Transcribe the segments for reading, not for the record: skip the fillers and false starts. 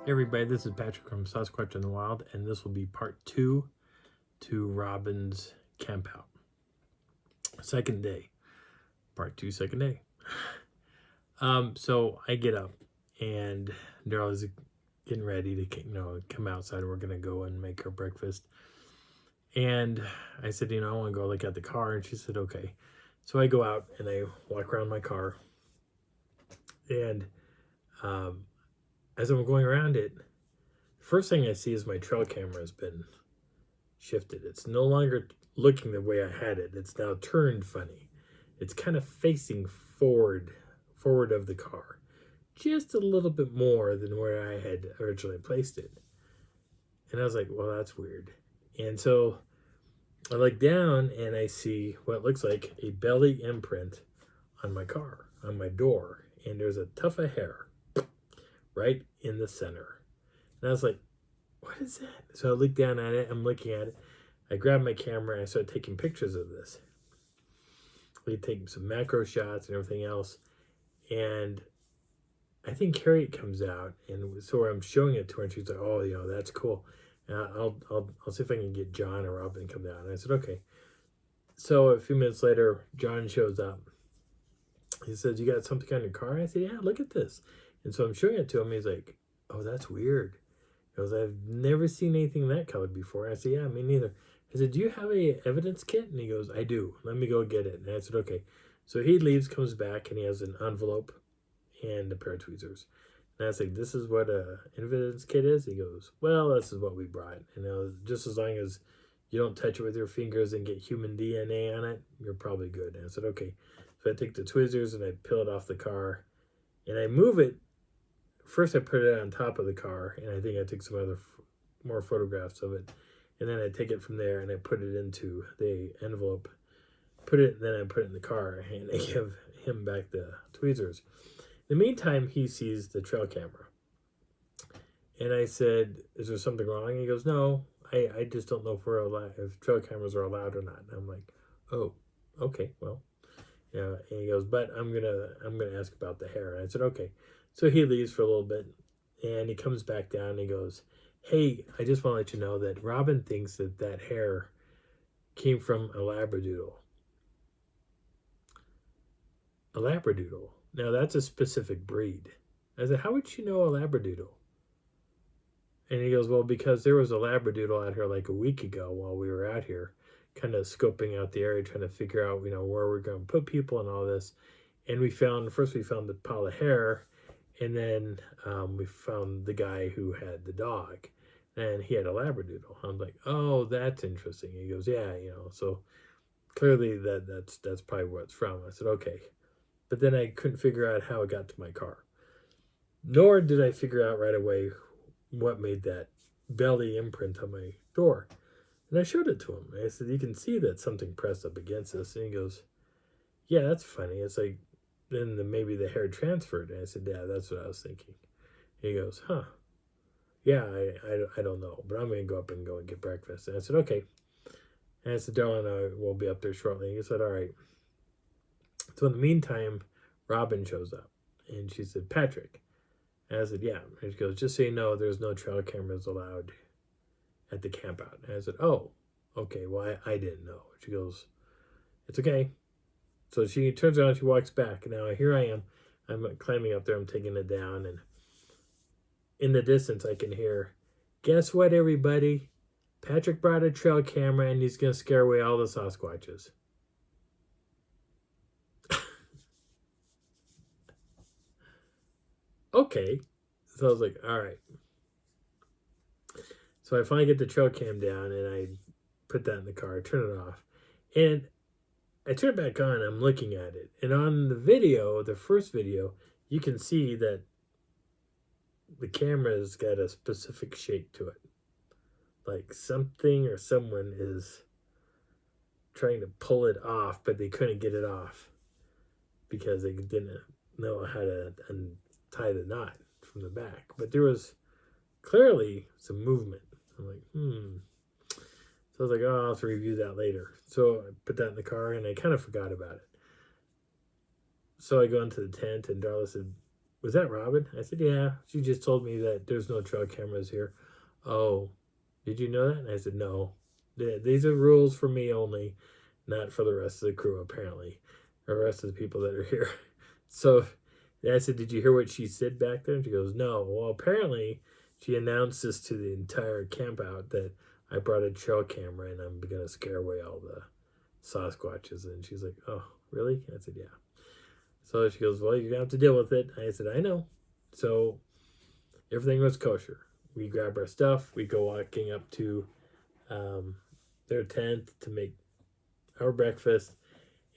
Hey everybody, this is Patrick from Sasquatch in the Wild, and this will be part 2 to Robin's camp out. Second day. Part 2, second day. So I get up, and Daryl is getting ready to come outside. We're going to go and make her breakfast. And I said, I want to go look at the car, and she said, okay. So I go out, and I walk around my car, and as I'm going around it, first thing I see is my trail camera has been shifted. It's no longer looking the way I had it. It's now turned funny. It's kind of facing forward of the car, just a little bit more than where I had originally placed it. And I was like, well, that's weird. And so I look down and I see what looks like a belly imprint on my car, on my door. And there's a tuft of hair right in the center. And I was like, what is that? So I look down at it. I'm looking at it. I grab my camera and I start taking pictures of this. We take some macro shots and everything else. And I think Harriet comes out, and so I'm showing it to her, and she's like, "Oh, that's cool. I'll see if I can get John or Robin to come down." And I said, "Okay." So a few minutes later, John shows up. He says, "You got something on your car?" I said, "Yeah, look at this." And so I'm showing it to him. He's like, "Oh, that's weird." He goes, "I've never seen anything that color before." I said, "Yeah, me neither." I said, "Do you have a evidence kit?" And he goes, "I do. Let me go get it." And I said, "Okay." So he leaves, comes back, and he has an envelope and a pair of tweezers. And I was like, "This is what a evidence kit is?" He goes, "Well, this is what we brought. Just as long as you don't touch it with your fingers and get human DNA on it, you're probably good." And I said, "Okay." So I take the tweezers and I peel it off the car, and I move it. First, I put it on top of the car, and I think I took some more photographs of it. And then I take it from there and I put it into the envelope. Then I put it in the car, and I give him back the tweezers. In the meantime, he sees the trail camera. And I said, "Is there something wrong?" And he goes, "No, I just don't know if trail cameras are allowed or not." And I'm like, "Oh, okay, well." Yeah, and he goes, "But I'm gonna ask about the hair." And I said, "Okay." So he leaves for a little bit, and he comes back down and he goes, "Hey, I just want to let you know that Robin thinks that hair came from a Labradoodle." A Labradoodle. Now that's a specific breed. I said, "How would you know a Labradoodle?" And he goes, "Well, because there was a Labradoodle out here like a week ago while we were out here, kind of scoping out the area, trying to figure out, where we're going to put people and all this. And we found the pile of hair, and then we found the guy who had the dog, and he had a Labradoodle." I'm like, "Oh, that's interesting." He goes, "Yeah, so clearly that's probably where it's from." I said, "Okay." But then I couldn't figure out how it got to my car. Nor did I figure out right away what made that belly imprint on my door. And I showed it to him. I said, "You can see that something pressed up against this." And he goes, "Yeah, that's funny. It's like, then maybe the hair transferred." And I said, "Yeah, that's what I was thinking." And he goes, "Huh. Yeah, I don't know, but I'm going to go and get breakfast." And I said, "Okay." And I said, "Darling, I will be up there shortly." And he said, "All right." So in the meantime, Robin shows up, and she said, "Patrick." And I said, "Yeah." And she goes, "Just so you know, there's no trail cameras allowed at the camp out." And I said, "Oh, okay. Well, I didn't know." She goes, "It's okay." So she turns around, she walks back. Now here I am. I'm climbing up there. I'm taking it down, and in the distance, I can hear, "Guess what, everybody? Patrick brought a trail camera, and he's going to scare away all the Sasquatches." Okay. So I was like, all right. So I finally get the trail cam down, and I put that in the car, turn it off, and I turn it back on. I'm looking at it, and on the video, the first video, you can see that the camera's got a specific shake to it, like something or someone is trying to pull it off, but they couldn't get it off because they didn't know how to untie the knot from the back. But there was clearly some movement. I'm like, So I was like, "Oh, I'll have to review that later." So I put that in the car, and I kind of forgot about it. So I go into the tent, and Darla said, was that Robin? I said, yeah. She just told me that there's no trail cameras here. Oh, did you know that? And I said, no. These are rules for me only, not for the rest of the crew, apparently, or the rest of the people that are here. So I said, did you hear what she said back there? And she goes, no. Well, apparently she announced this to the entire camp out that I brought a trail camera and I'm going to scare away all the Sasquatches. And she's like, oh, really? I said, yeah. So she goes, well, you're going to have to deal with it. I said, I know. So everything was kosher. We grab our stuff. We go walking up to their tent to make our breakfast.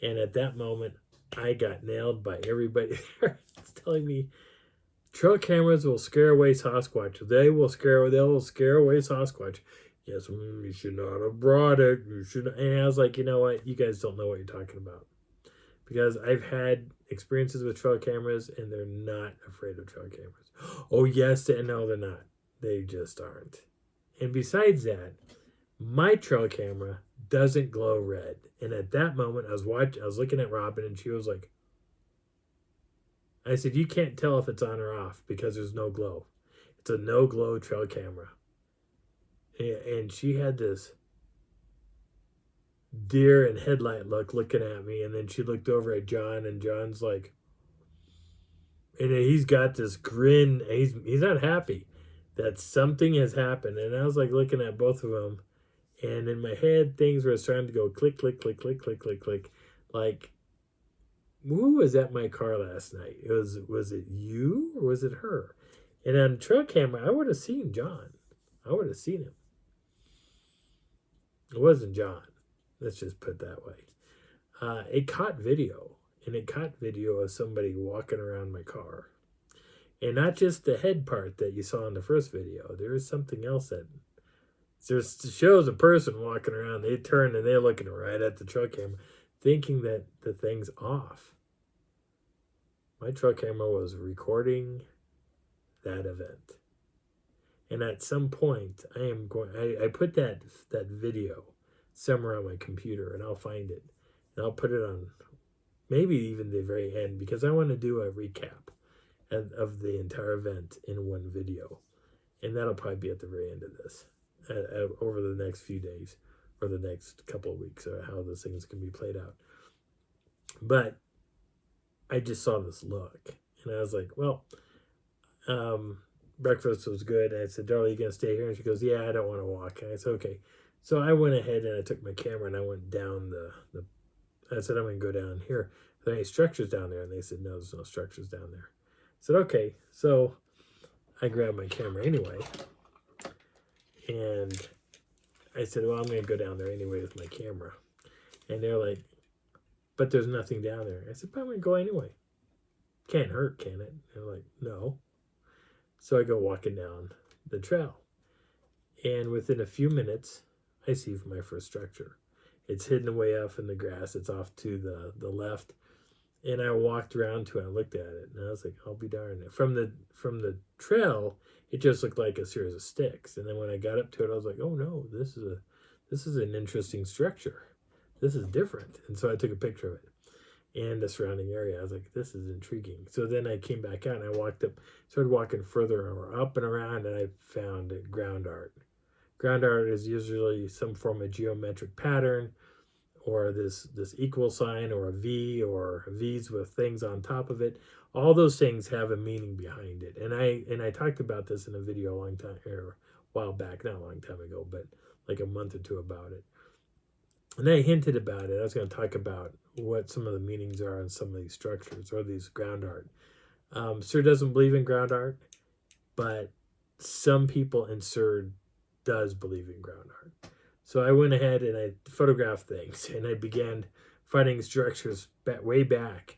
And at that moment, I got nailed by everybody there. It's telling me trail cameras will scare away Sasquatch. They will scare away Sasquatch. Yes, you should not have brought it. You should. And I was like, you know what? You guys don't know what you're talking about. Because I've had experiences with trail cameras and they're not afraid of trail cameras. Oh, yes, and no, they're not. They just aren't. And besides that, my trail camera doesn't glow red. And at that moment, I was looking at Robin and she was like, I said, you can't tell if it's on or off because there's no glow. It's a no glow trail camera. And she had this deer and headlight look looking at me, and then she looked over at John, and John's like, and he's got this grin. He's not happy that something has happened. And I was like looking at both of them, and in my head things were starting to go click click click click click click click, like, who was at my car last night? Was it you or was it her? And on trail camera, I would have seen John. I would have seen him. It wasn't John. Let's just put it that way. It caught video, and it caught video of somebody walking around my car. And not just the head part that you saw in the first video. There is something else that shows a person walking around. They turn and they're looking right at the trail camera, thinking that the thing's off. My trail camera was recording that event. And at some point, I put that video somewhere on my computer, and I'll find it. And I'll put it on maybe even the very end, because I want to do a recap of the entire event in one video. And that'll probably be at the very end of this, over the next few days, or the next couple of weeks, or how those things can be played out. But I just saw this look, and I was like, well, breakfast was good. And I said, Darla, you gonna stay here? And she goes, yeah, I don't want to walk. And I said, okay. So I went ahead and I took my camera and I went down I said, I'm gonna go down here. Are there any structures down there? And they said, no, there's no structures down there. I said, okay. So I grabbed my camera anyway, and I said, well, I'm gonna go down there anyway with my camera. And they're like, but there's nothing down there. I said, but I'm gonna go anyway. Can't hurt, can it? And they're like, no. So I go walking down the trail, and within a few minutes, I see my first structure. It's hidden away off in the grass. It's off to the left, and I walked around to it. I looked at it, and I was like, "I'll be darned." From the trail, it just looked like a series of sticks. And then when I got up to it, I was like, "Oh no, this is an interesting structure. This is different." And so I took a picture of it and the surrounding area. I was like, this is intriguing. So then I came back out and I started walking further up and around, and I found ground art. Ground art is usually some form of geometric pattern, or this equal sign, or a V, or V's with things on top of it. All those things have a meaning behind it. And I talked about this in a video a while back, not a long time ago, but like a month or two about it. And I hinted about it. I was going to talk about what some of the meanings are on some of these structures or these ground art. Sir doesn't believe in ground art, but some people in Sir does believe in ground art. So I went ahead and I photographed things, and I began finding structures way back.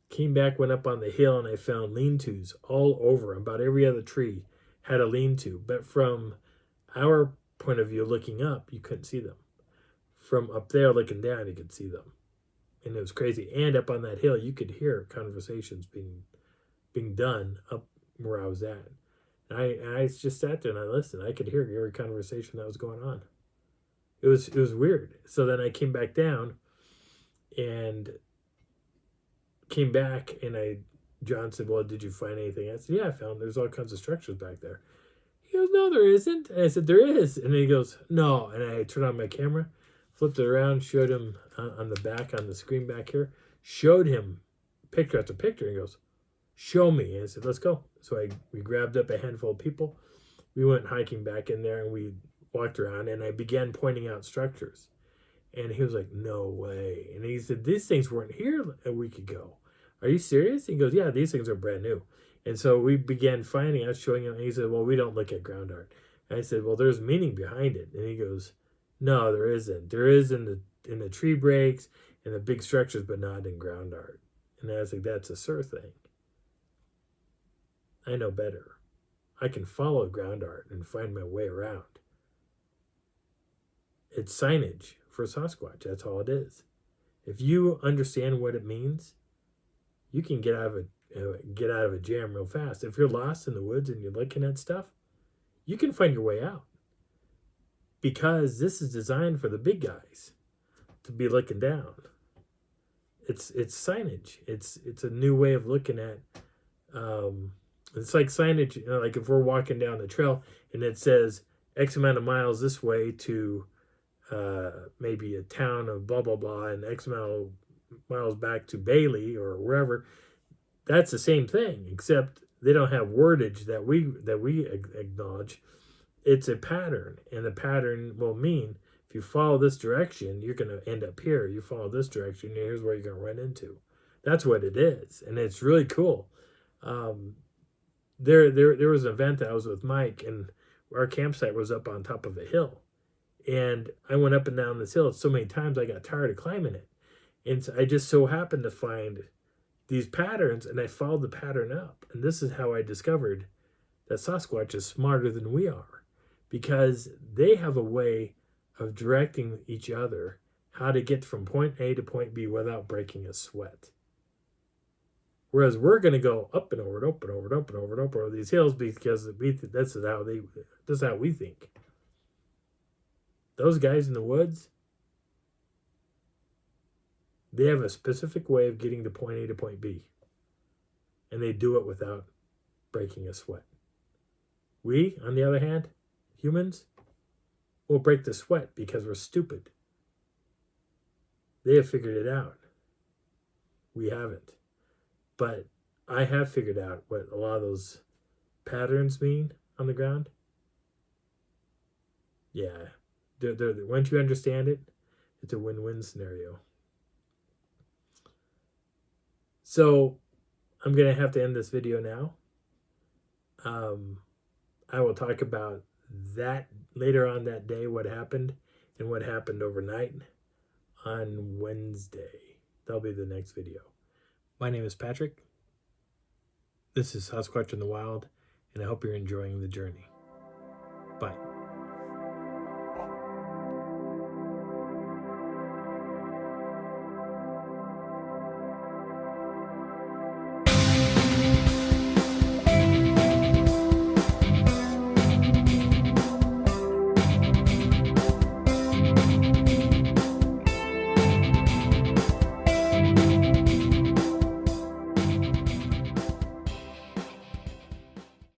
Came back, went up on the hill, and I found lean-tos all over. About every other tree had a lean-to. But from our point of view looking up, you couldn't see them. From up there looking down, you could see them. And it was crazy. And up on that hill, you could hear conversations being done up where I was at. And I just sat there and I listened. I could hear every conversation that was going on. It was weird. So then I came back down and came back, and I John said, well, did you find anything? I said, yeah, I found there's all kinds of structures back there. He goes, no, there isn't. And I said, there is. And he goes, no. And I turned on my camera, flipped it around, showed him on the back, on the screen back here, showed him picture after picture. And he goes, show me. And I said, let's go. So we grabbed up a handful of people. We went hiking back in there and we walked around and I began pointing out structures. And he was like, no way. And he said, these things weren't here a week ago. Are you serious? He goes, yeah, these things are brand new. And so we began finding out, showing him. And he said, well, we don't look at ground art. And I said, well, there's meaning behind it. And he goes, no, there isn't. There is in the tree breaks and the big structures, but not in ground art. And I was like, that's a sir thing. I know better. I can follow ground art and find my way around. It's signage for Sasquatch. That's all it is. If you understand what it means, you can get out of a jam real fast. If you're lost in the woods and you're looking at stuff, you can find your way out. Because this is designed for the big guys to be looking down. It's signage. It's a new way of looking at. It's like signage. You know, like if we're walking down the trail and it says X amount of miles this way to maybe a town of blah blah blah, and X amount of miles back to Bailey or wherever. That's the same thing, except they don't have wordage that we acknowledge. It's a pattern, and the pattern will mean if you follow this direction, you're going to end up here. You follow this direction, here's where you're going to run into. That's what it is, and it's really cool. There was an event that I was with Mike, and our campsite was up on top of a hill. And I went up and down this hill so many times I got tired of climbing it. And so I just so happened to find these patterns, and I followed the pattern up. And this is how I discovered that Sasquatch is smarter than we are, because they have a way of directing each other how to get from point A to point B without breaking a sweat. Whereas we're going to go up and over and up and over and up and over and over these hills because this is how we think. Those guys in the woods, they have a specific way of getting to point A to point B. And they do it without breaking a sweat. We, on the other hand, humans, will break the sweat because we're stupid. They have figured it out. We haven't. But I have figured out what a lot of those patterns mean on the ground. Yeah. Once you understand it, it's a win-win scenario. So I'm going to have to end this video now. I will talk about that later on that day, what happened and what happened overnight on Wednesday. That'll be the next video. My name is Patrick. This is Sasquatch in the Wild, and I hope you're enjoying the journey.